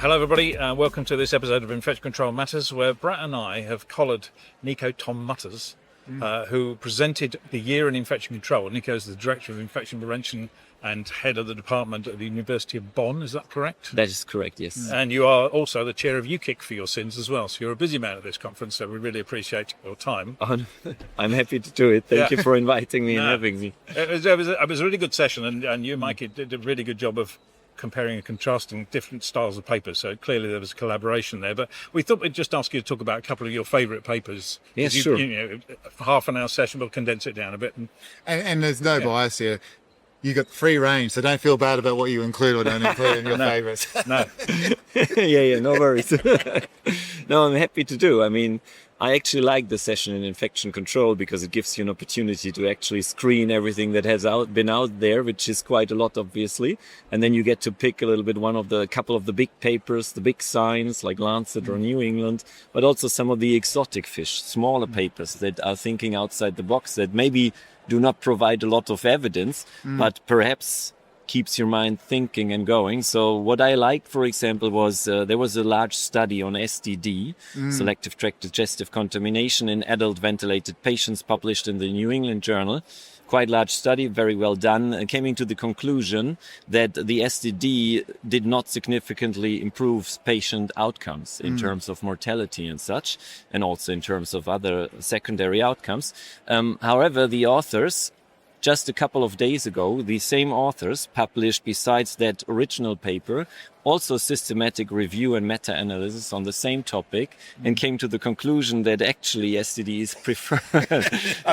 Hello everybody, welcome to this episode of Infection Control Matters, where Brett and I have collared Nico Tom Mutters, who presented the year in infection control. Nico is the Director of Infection Prevention and Head of the Department at the University of Bonn, is that correct? That is correct, yes. And you are also the Chair of EUCIC for your sins as well, so you're a busy man at this conference, so we really appreciate your time. I'm happy to do it. Thank you for inviting me and having me. It was a really good session, and you, Mikey, did a really good job of comparing and contrasting different styles of papers, so clearly there was a collaboration there. But we thought we'd just ask you to talk about a couple of your favourite papers. Yes, sure. For half an hour session, we'll condense it down a bit. And there's no bias here. You got free range, so don't feel bad about what you include or don't include in your favourites. No. yeah, no worries. No, I'm happy to do. I mean, I actually like the session in infection control because it gives you an opportunity to actually screen everything that has been out there, which is quite a lot, obviously. And then you get to pick a little bit a couple of the big papers, the big science like Lancet or New England, but also some of the exotic fish, smaller papers that are thinking outside the box that maybe do not provide a lot of evidence, but perhaps keeps your mind thinking and going. So what I liked, for example, was there was a large study on STD, selective tract digestive contamination in adult ventilated patients, published in the New England Journal. Quite large study, very well done, and came to the conclusion that the STD did not significantly improve patient outcomes in terms of mortality and such, and also in terms of other secondary outcomes. However, the authors, just a couple of days ago, the same authors published, besides that original paper, also systematic review and meta-analysis on the same topic, and came to the conclusion that actually STD is preferred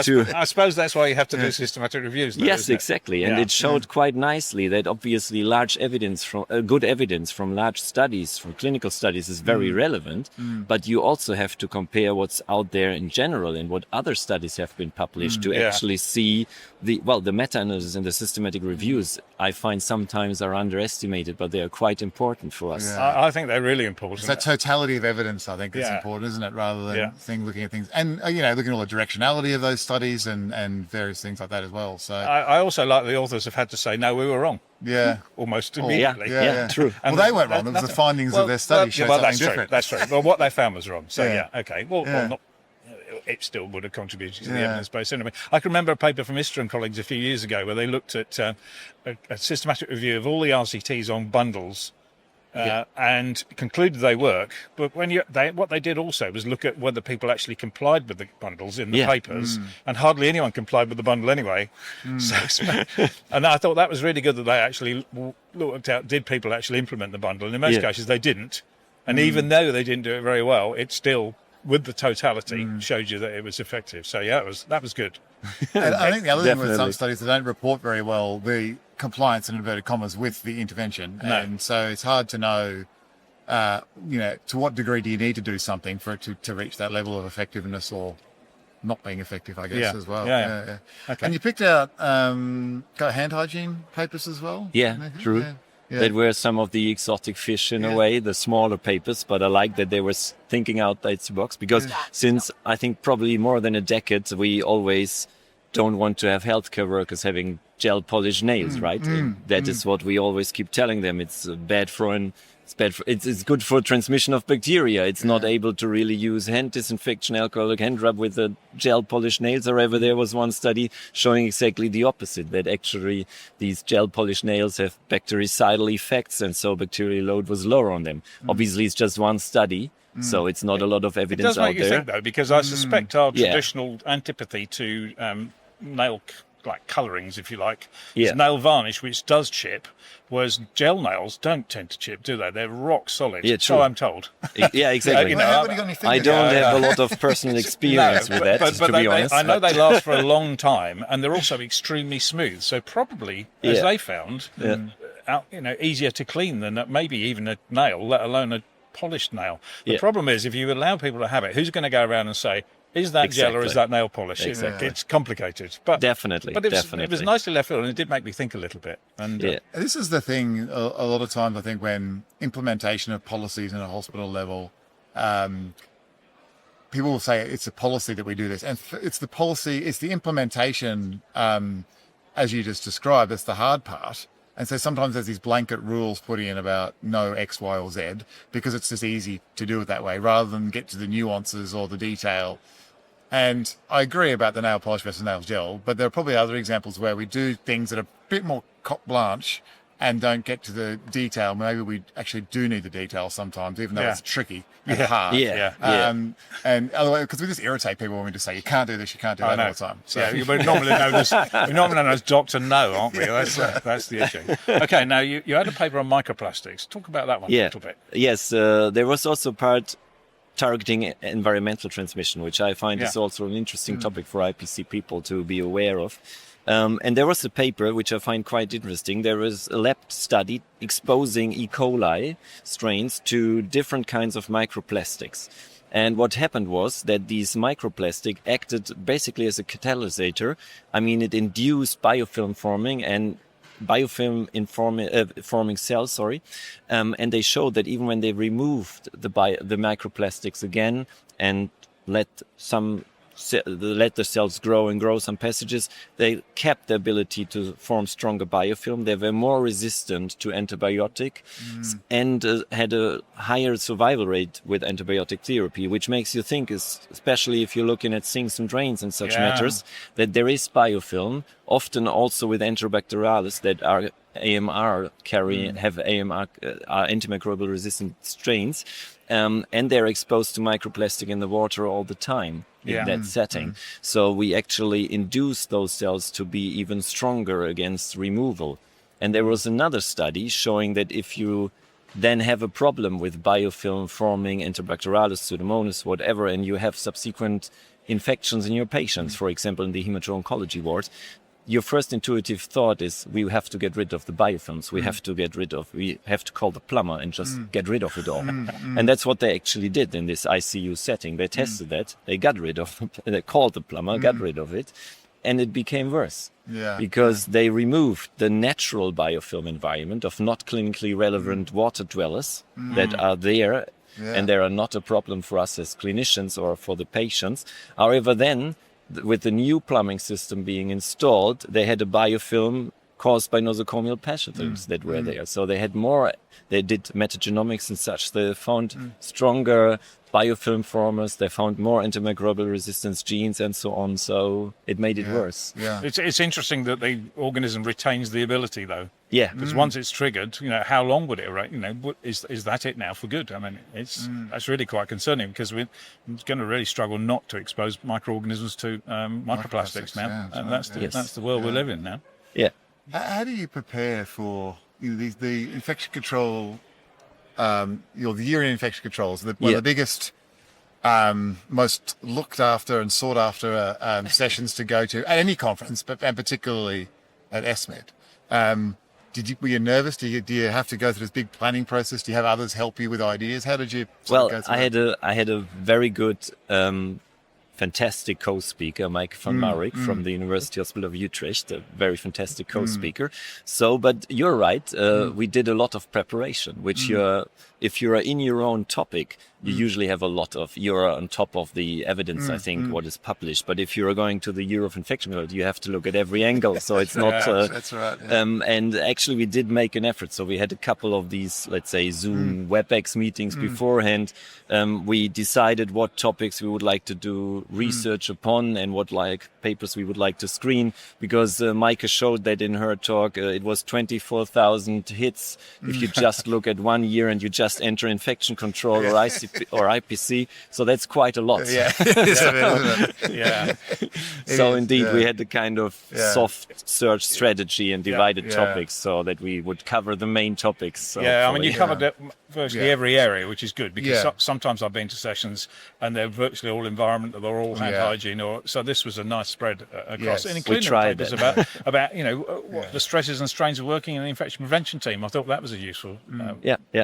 to... I suppose that's why you have to do systematic reviews, though, Yes, exactly. And it showed quite nicely that obviously good evidence from large studies, from clinical studies, is very relevant, but you also have to compare what's out there in general and what other studies have been published to actually see the meta-analysis and the systematic reviews, I find sometimes are underestimated, but they are quite important for us. Yeah. I think they're really important. It's that totality of evidence, I think, that's important, isn't it? Rather than looking at things. And, looking at all the directionality of those studies and various things like that as well. So I also like the authors have had to say, no, we were wrong. Yeah. Almost immediately. Yeah, true. Well, they weren't wrong. It was the findings of their study showed something different. That's true. Well, what they found was wrong. So, okay. Well, not... It still would have contributed to the evidence base anyway. I can remember a paper from Istra and colleagues a few years ago where they looked at a systematic review of all the RCTs on bundles and concluded they work. But what they did also was look at whether people actually complied with the bundles in the papers, and hardly anyone complied with the bundle anyway. And I thought that was really good that they actually looked at, did people actually implement the bundle? And in most cases they didn't. And even though they didn't do it very well, it still, with the totality, showed you that it was effective. So that was good. And I think the other thing with some studies, they don't report very well the compliance, in inverted commas, with the intervention. No. And so it's hard to know, to what degree do you need to do something for it to reach that level of effectiveness or not being effective, I guess, as well. Yeah. Okay. And you picked out hand hygiene papers as well? Yeah, true. Yeah. That were some of the exotic fish in a way, the smaller papers, but I like that they were thinking outside the box because since I think probably more than a decade, we always don't want to have healthcare workers having gel polished nails, right? That is what we always keep telling them. It's bad for it's good for transmission of bacteria. It's not able to really use hand disinfection, alcoholic hand rub with the gel polished nails. However, there was one study showing exactly the opposite, that actually these gel polished nails have bactericidal effects, and so bacterial load was lower on them. Obviously, it's just one study, so it's not a lot of evidence out there. It does make you think, though, because I suspect our traditional antipathy to nail colourings, if you like, is nail varnish, which does chip, whereas gel nails don't tend to chip, do they? They're rock solid. Yeah, true. So I'm told. Yeah, exactly. I don't have a lot of personal experience with that, to be honest. I know they last for a long time, and they're also extremely smooth. So probably, as they found, easier to clean than maybe even a nail, let alone a polished nail. The problem is, if you allow people to have it, who's going to go around and say, is that gel or is that nail polish? Exactly. It's complicated. But definitely. But it was nicely left field, and it did make me think a little bit. And this is the thing, a lot of times I think when implementation of policies at a hospital level, people will say it's a policy that we do this. And it's the policy, it's the implementation, as you just described, that's the hard part. And so sometimes there's these blanket rules put in about no X, Y, or Z because it's just easy to do it that way rather than get to the nuances or the detail. And I agree about the nail polish versus nail gel, but there are probably other examples where we do things that are a bit more carte blanche and don't get to the detail. Maybe we actually do need the detail sometimes, even though it's tricky and hard. And otherwise, because we just irritate people when we just say, you can't do this, you can't do that all the time. So. Yeah, we're normally known as Dr. No, aren't we? That's the issue. Okay, now you had a paper on microplastics. Talk about that one a little bit. Yes, there was also part targeting environmental transmission, which I find is also an interesting topic for IPC people to be aware of. And there was a paper which I find quite interesting. There was a lab study exposing E. coli strains to different kinds of microplastics. And what happened was that these microplastic acted basically as a catalysator. I mean, it induced biofilm forming and forming cells, and they showed that even when they removed the microplastics again and let the cells grow some passages, they kept the ability to form stronger biofilm. They were more resistant to antibiotic and had a higher survival rate with antibiotic therapy, which makes you think, especially if you're looking at sinks and drains and such matters, that there is biofilm, often also with Enterobacterialis that are AMR have AMR antimicrobial resistant strains, and they're exposed to microplastic in the water all the time in that setting. So we actually induce those cells to be even stronger against removal. And there was another study showing that if you then have a problem with biofilm forming Enterobacterialis, Pseudomonas, whatever, and you have subsequent infections in your patients, for example, in the hemato-oncology ward, your first intuitive thought is we have to get rid of the biofilms. We have to call the plumber and just get rid of it all. And that's what they actually did in this ICU setting. They tested that. They called the plumber, got rid of it, and it became worse. Because they removed the natural biofilm environment of not clinically relevant water dwellers that are there, and they are not a problem for us as clinicians or for the patients. However, then, with the new plumbing system being installed, they had a biofilm caused by nosocomial pathogens that were there. So they did metagenomics and such. They found stronger biofilm formers. They found more antimicrobial resistance genes and so on. So it made it worse. It's interesting that the organism retains the ability, though. Yeah. Because once it's triggered, how long would it, is that it now for good? I mean, that's really quite concerning because we're going to really struggle not to expose microorganisms to microplastics now. And that's the world we live in now. Yeah. How do you prepare for the infection control, the urine infection controls, one of the biggest, most looked after and sought after sessions to go to at any conference, and particularly at ESCMID. Were you nervous? Do you have to go through this big planning process? Do you have others help you with ideas? How did you go through that? I had a very good, fantastic co-speaker, Mike van Marwijk from the University Hospital of Utrecht, a very fantastic co-speaker. So, but you're right, we did a lot of preparation, which if you're in your own topic, you usually have you're on top of the evidence, I think, what is published. But if you're going to the Euro of Infection Control, you have to look at every angle. So it's not... that's right. And actually, we did make an effort. So we had a couple of these, let's say, Zoom, WebEx meetings beforehand. We decided what topics we would like to do research upon and what papers we would like to screen. Because Maike showed that in her talk, it was 24,000 hits. If you just look at 1 year and you just enter infection control or IPC, so that's quite a lot. So indeed, we had the kind of soft search strategy and divided topics so that we would cover the main topics. So you covered virtually every area, which is good because sometimes I've been to sessions and they're virtually all environmental, they're all hand hygiene, so this was a nice spread across, and including papers about what the stresses and strains of working in the infection prevention team. I thought that was a useful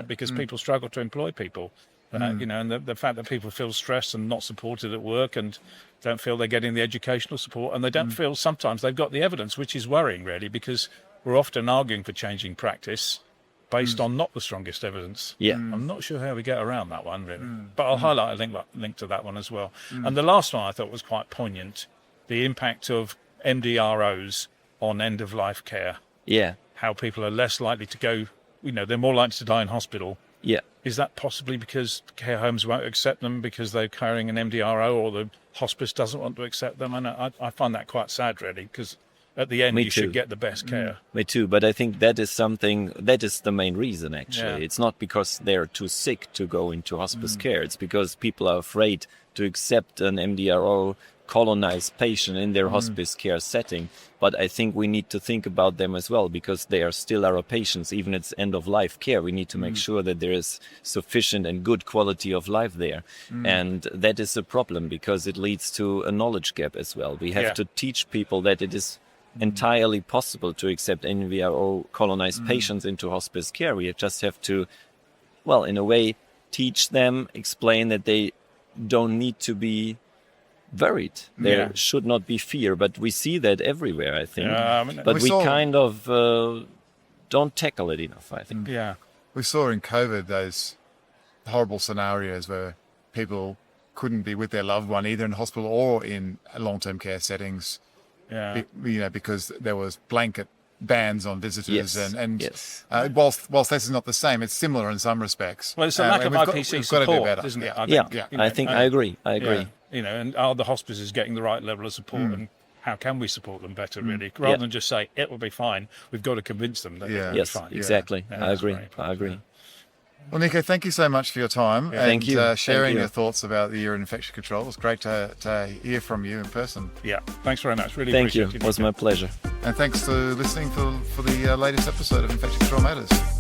because people struggle to employ people. And the fact that people feel stressed and not supported at work and don't feel they're getting the educational support, and they don't feel sometimes they've got the evidence, which is worrying really, because we're often arguing for changing practice based on not the strongest evidence. I'm not sure how we get around that one really, but I'll highlight a link to that one as well. And the last one I thought was quite poignant, the impact of MDROs on end-of-life care. how people are less likely to go, they're more likely to die in hospital. Yeah. Is that possibly because care homes won't accept them because they're carrying an MDRO, or the hospice doesn't want to accept them? And I find that quite sad, really, because at the end, should get the best care. Me too, but I think that is the main reason, actually. Yeah. It's not because they're too sick to go into hospice care. It's because people are afraid to accept an MDRO colonized patient in their hospice care setting. But I think we need to think about them as well, because they are still our patients. Even it's end-of-life care, we need to make sure that there is sufficient and good quality of life there. And that is a problem, because it leads to a knowledge gap as well. We have to teach people that it is entirely possible to accept NVRO colonized patients into hospice care. We just have to, in a way, teach them, explain that they don't need to be worried. There should not be fear, but we see that everywhere, I think. But we kind of don't tackle it enough, I think. Yeah. We saw in COVID those horrible scenarios where people couldn't be with their loved one, either in hospital or in long-term care settings. Yeah. Because there was blanket bans on visitors, Yes. and Yes. Whilst this is not the same, it's similar in some respects. Well, it's a lack of IPC support, isn't it? I think I agree. And are the hospices getting the right level of support, and how can we support them better, really? Rather than just say, it will be fine, we've got to convince them that it will be fine. Exactly. Yeah, I agree. great. Well, Nico, thank you so much for your time Thank and you. sharing your thoughts about the year in infection control. It was great to hear from you in person. Yeah, thanks very much. Really Thank you. appreciate it. It was my pleasure. And thanks for listening for the latest episode of Infection Control Matters.